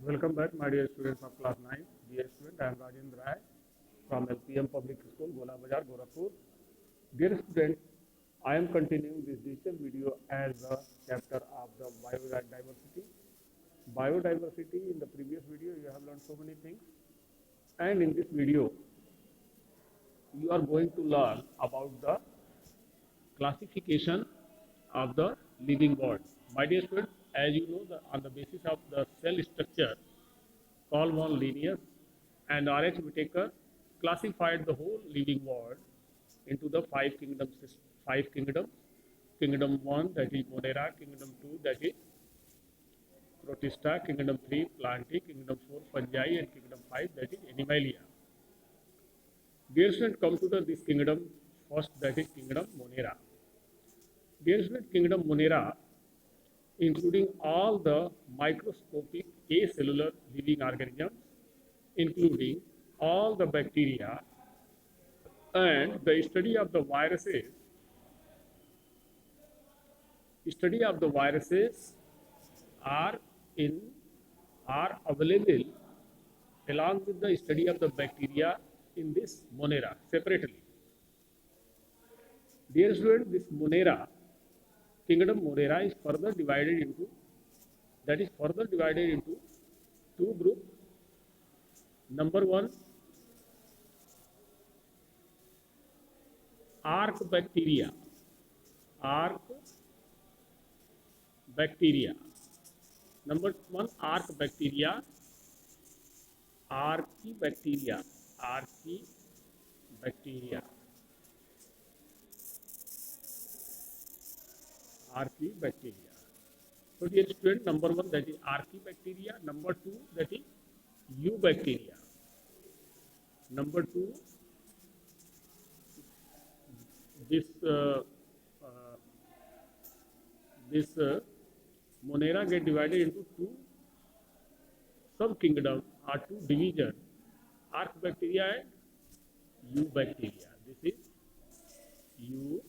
Welcome back, my dear students of class 9. Dear student, I am Rajendra Rai from LPM Public School, Gola Bazar, Gorakhpur. Dear student, I am continuing this digital video as a chapter of the biodiversity. Biodiversity, in the previous video, you have learned so many things. And in this video, you are going to learn about the classification of the living world. My dear student, as you know, on the basis of the cell structure, Carl von Linnaeus and R.H. Whitaker classified the whole living world into the five kingdoms. Kingdom 1, that is Monera; Kingdom 2, that is Protista; Kingdom 3, Plantae; Kingdom 4, Fungi; and Kingdom 5, that is Animalia. Dear student, come to this kingdom first, that is Kingdom Monera. Dear student, Kingdom Monera, including all the microscopic acellular living organisms, including all the bacteria, and the study of the viruses are available along with the study of the bacteria in this Monera separately. Dear student, this Kingdom Monera is further divided into two groups. Number 1, Archaebacteria. Number 1, Archaebacteria. Archaebacteria. So dear student, number 1, that is Archaebacteria. Number 2, that is Eubacteria. Number 2, this Monera get divided into two sub-kingdoms or two divisions, Archaebacteria and Eubacteria. This is Eubacteria.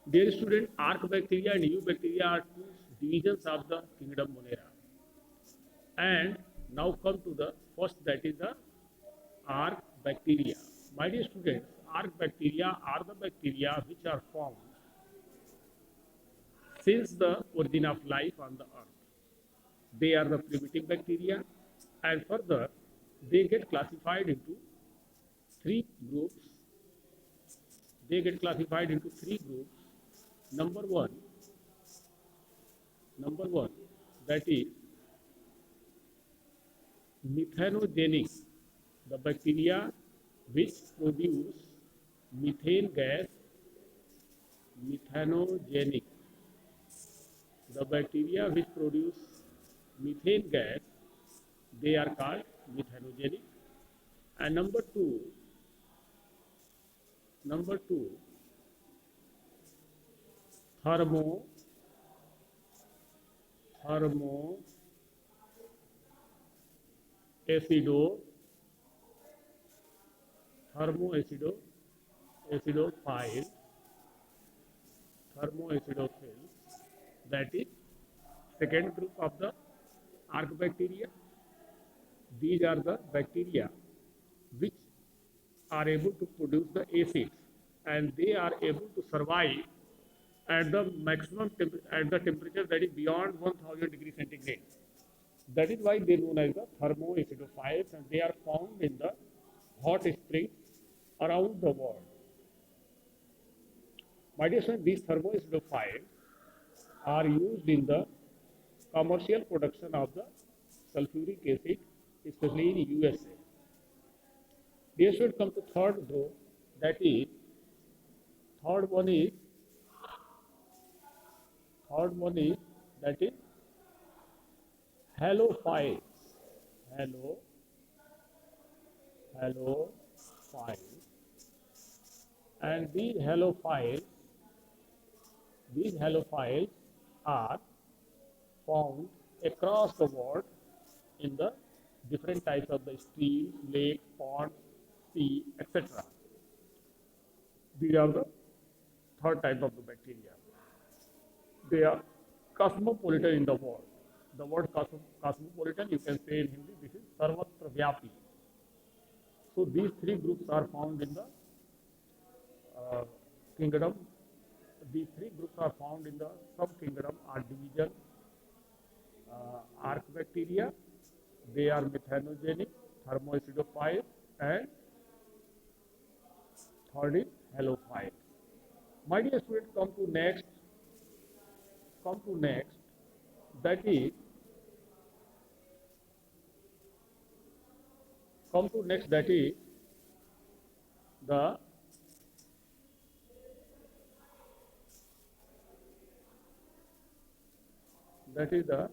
Dear student, Archaebacteria and Eubacteria are two divisions of the Kingdom Monera. And now come to the first, that is the Archaebacteria. My dear students, Archaebacteria are the bacteria which are found since the origin of life on the earth. They are the primitive bacteria, and further they get classified into three groups. Number one, that is methanogenic, the bacteria which produce methane gas. Methanogenic, the bacteria which produce methane gas, they are called methanogenic. And number two, thermoacidophile, that is second group of the Archaebacteria. These are the bacteria which are able to produce the acids, and they are able to survive at the temperature that is beyond 1000 degrees centigrade. That is why they are known as the thermoacidophiles, and they are found in the hot springs around the world. My dear friends, these thermoacidophiles are used in the commercial production of the sulfuric acid, especially in USA. They should come to third group, that is halophiles. And these halophiles are found across the world in the different types of the streams, lakes, ponds, sea, etc. These are the third type of the bacteria. They are cosmopolitan in the world. The word cosmopolitan, you can say in Hindi, this is sarvatra vyapi. So these three groups are found in the kingdom. These three groups are found in the sub-kingdom are division, Archaebacteria. They are methanogenic, thermoacidophile, and third is halophile. My dear students, come to next. That is the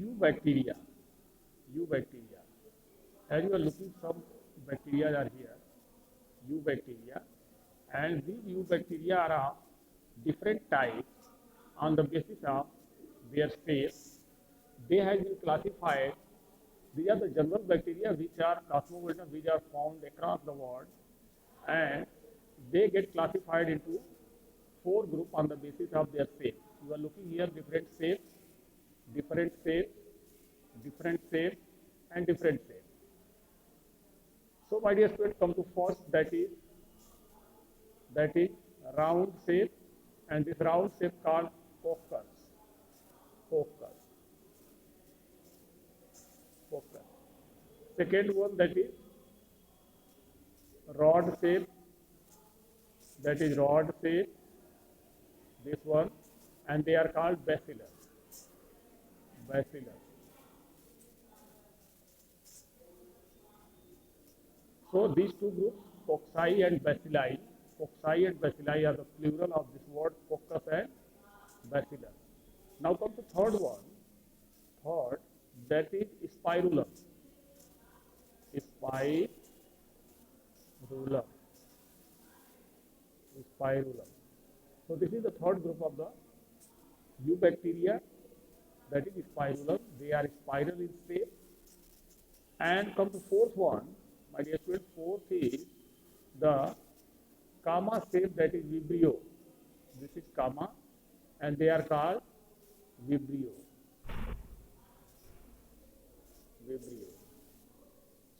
eubacteria. As you are looking, some bacteria are here, eubacteria, and these eubacteria are of different types on the basis of their space. They have been classified. These are the general bacteria which are cosmopolitan, which are found across the world, and they get classified into four groups on the basis of their shape. You are looking here different shapes, and different shapes. So, my dear students, come to first, that is round shape, and this round shape called coccus. Second one, that is rod shape, this one, and they are called bacillus. So these two groups, cocci and bacilli are the plural of this word coccus and bacillus. Now come to third one, that is spirulum. So this is the third group of the eubacteria, that is spirulum. They are spiral in shape. And come to fourth one, my dear students, fourth is the comma shape, that is vibrio. This is comma, and they are called vibrio.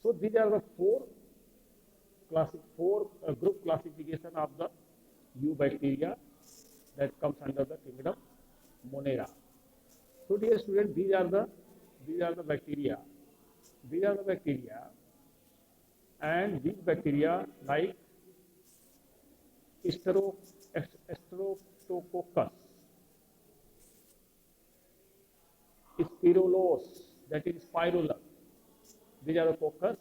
So these are the four group classification of the eubacteria that comes under the kingdom Monera. So dear students, these are the bacteria. And these bacteria, like Streptococcus, Spirolos, that is spirulum. These are the coccus.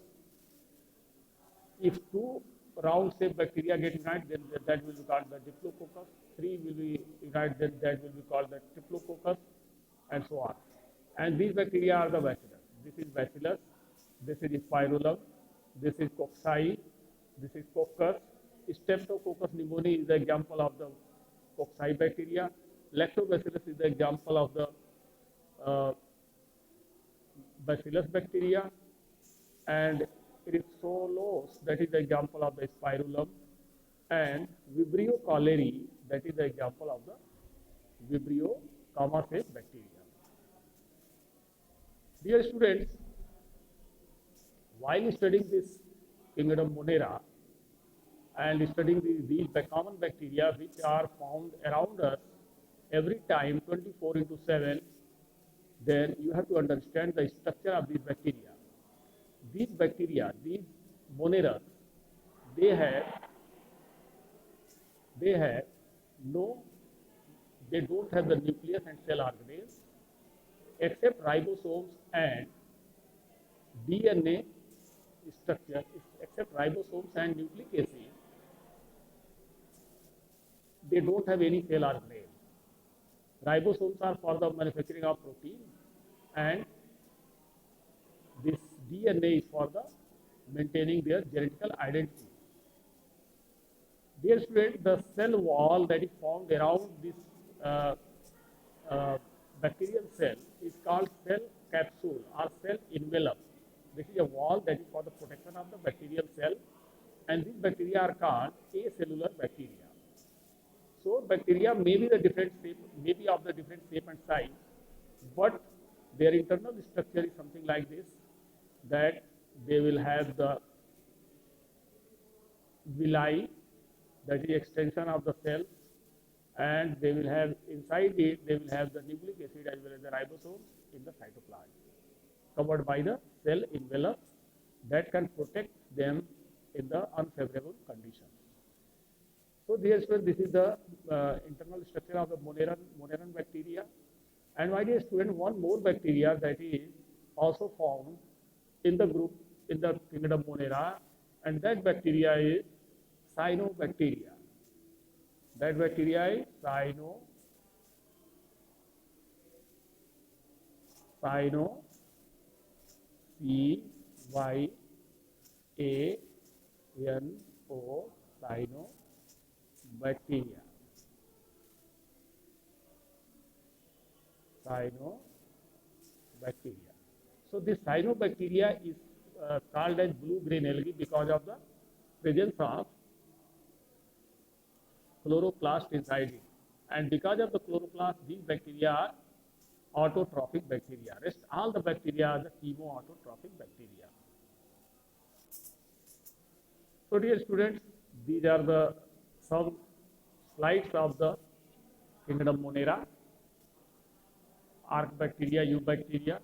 If two round-shaped bacteria get united, then that will be called the Diplococcus. Three will be united, then that will be called the Triplococcus, and so on. And these bacteria are the bacillus. This is bacillus. This is spirulum. This is cocci. This is coccus. Streptococcus pneumoniae is the example of the cocci bacteria. Lactobacillus is the example of the bacillus bacteria, and Rhizolus, that is the example of the spirulum, and Vibrio cholerae, that is the example of the Vibrio comma-shaped bacteria. Dear students, while studying this kingdom Monera and studying these common bacteria which are found around us every time 24/7, then you have to understand the structure of these bacteria. These bacteria, these Moneras, they don't have the nucleus and cell organelles, except ribosomes and DNA structure, except ribosomes and nucleic acid. They don't have any cell organelle. Ribosomes are for the manufacturing of protein, and this DNA is for the maintaining their genetical identity. Dear students, the cell wall that is formed around this bacterial cell is called cell capsule or cell envelope. This is a wall that is for the protection of the bacterial cell, and these bacteria are called acellular bacteria. So bacteria may be the different shape, may be of the different shape and size, but their internal structure is something like this, that they will have the villi, that is extension of the cell, and they will have inside it, they will have the nucleic acid as well as the ribosomes in the cytoplasm, covered by the cell envelope that can protect them in the unfavorable conditions. So dear student, this is the internal structure of the Monera bacteria. And my dear student, one more bacteria that is also found in the group, in the kingdom Monera, and that bacteria is cyanobacteria. That bacteria is cyno C-Y-A-N-O, cyanobacteria. Cyanobacteria. So this cyanobacteria is called as blue-green algae because of the presence of chloroplast inside it. And because of the chloroplast, these bacteria are autotrophic bacteria. Rest all the bacteria are the chemoautotrophic bacteria. So dear students, these are the some slides of the kingdom Monera, Archaebacteria, Eubacteria,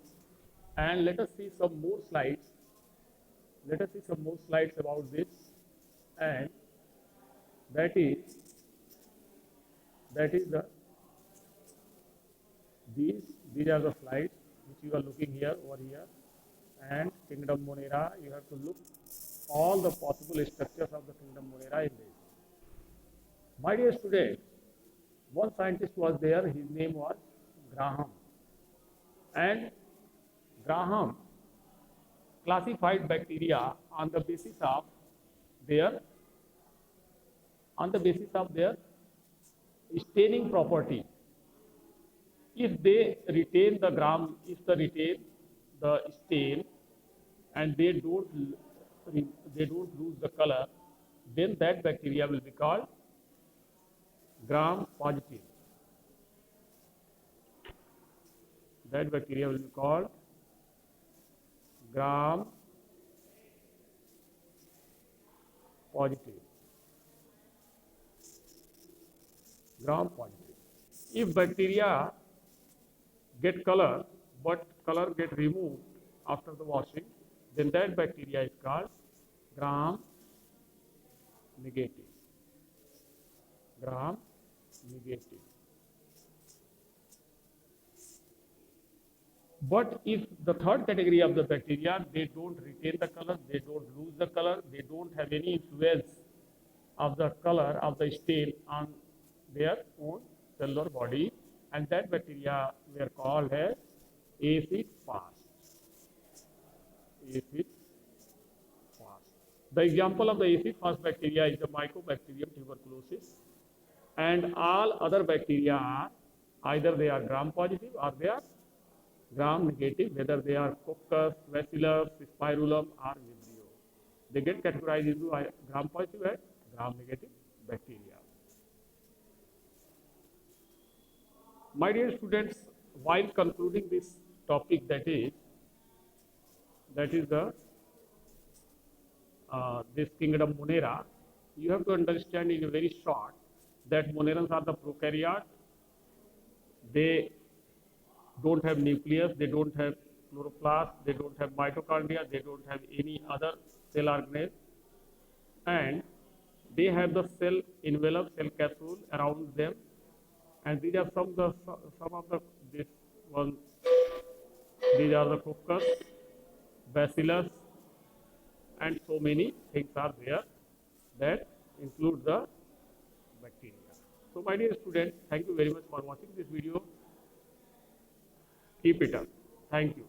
and let us see some more slides. Let us see some more slides about this, and that is the these are the slides which you are looking here over here, and kingdom Monera. You have to look all the possible structures of the kingdom Monera in this. My dear students, one scientist was there. His name was Graham, and Graham classified bacteria on the basis of their staining property. If they retain the stain and they don't lose the color, then that bacteria will be called gram positive. That bacteria will be called gram positive. Gram positive. If bacteria get color, but color get removed after the washing, then that bacteria is called gram negative. Gram negative. But if the third category of the bacteria, they don't retain the color, they don't lose the color, they don't have any influence of the color of the stain on their own cellular body, and that bacteria were called as acid fast. Acid fast. The example of the acid fast bacteria is the Mycobacterium tuberculosis, and all other bacteria are either they are gram positive or they are gram negative, whether they are Coccus, Bacillus, Spirulum or Vibrio. They get categorized into gram positive and gram negative bacteria. My dear students, while concluding this topic, that is the this kingdom Monera, you have to understand in a very short that Monerans are the prokaryote. They don't have nucleus, they don't have chloroplast, they don't have mitochondria, they don't have any other cell organelle, and they have the cell envelope, cell capsule around them, and these are some of the this one. These are the Coccus, Bacillus, and so many things are there that include the bacteria. So, my dear students, thank you very much for watching this video. Keep it up. Thank you.